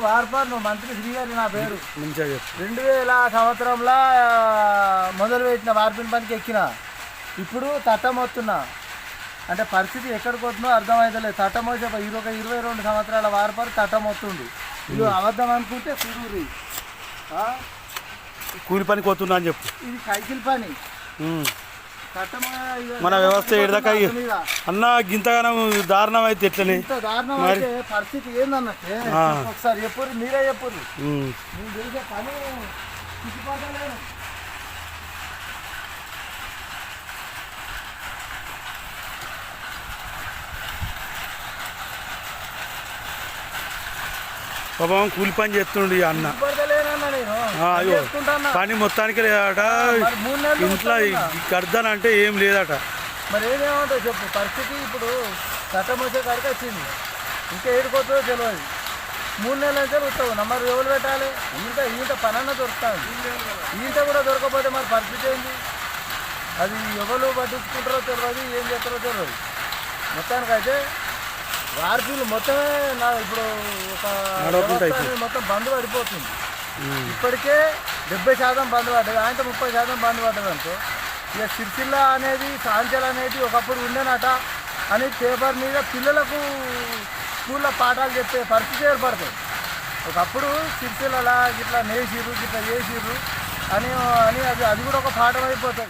వార్పాను మంత్రి శ్రీగారి నా పేరు. మంచిగా చెప్పు. 2000 సంవత్సరంలో మొదలుపెట్టిన వార్పిన పనికి ఎక్కిన. ఇప్పుడు తట్టమొత్తున్నా. అంటే పరిస్థితి ఎక్కడికి వస్తుందో అర్థమవుతలేదు. తట్టమోసే 22 సంవత్సరాల వార్పారు తట్టమొత్తుండు. ఇది అబద్ధం అనుకుంటే సురూరి కూలి పనికి పోతున్నా అని చెప్పు. ఇది కైకిల్ పని. మన వ్యవస్థ ఏడదాకా అన్న గింతగానం దారుణం అయితే ఎట్లనే దారుణం అయితే పరిస్థితి ఏందన్నట్టే ఒకసారి చెప్పు. మీరే చెప్పు. నేను చేసే పని చిక్కిపోతలేను. పాపం కూలి పని చేస్తుండు అన్న. పని మొత్తానికి లేదట. ఇంట్లో కడతానంటే ఏం లేదట. మరి ఏమేమంటావు చెప్పు. పరిస్థితి ఇప్పుడు చట్టం వచ్చే కాడికి వచ్చింది. ఇంకా ఏడుకోతుందో తెలియదు. 3 నెలల నుంచి వస్తావు. మరి ఎవరు పెట్టాలి? ఈంత పనన్నా దొరుకుతుంది. ఈంత కూడా దొరకకపోతే మరి పరిస్థితి ఏంటి? అది ఎవరు పట్టించుకుంటారో తెలియదు, ఏం చేస్తారో తెలియదు. మొత్తానికైతే వార్పీలు మొత్తమే ఇప్పుడు ఒక మొత్తం బంద్ పడిపోతుంది. ఇప్పటికే 70% బంద్ పడ్డది. ఆయనతో 30% బంద్ పడ్డది అనుకో. ఇక సిరిసిల్ల అనేది సాంచల్ అనేది ఒకప్పుడు ఉండేనట అని పేపర్ మీద పిల్లలకు స్కూల్లో పాఠాలు చెప్పే పరిస్థితి ఏర్పడుతుంది. ఒకప్పుడు సిరిసిల్ల ఇట్లా నేసిర్రు, ఇట్లా చేసిర్రు అని అది కూడా ఒక పాఠం అయిపోతుంది.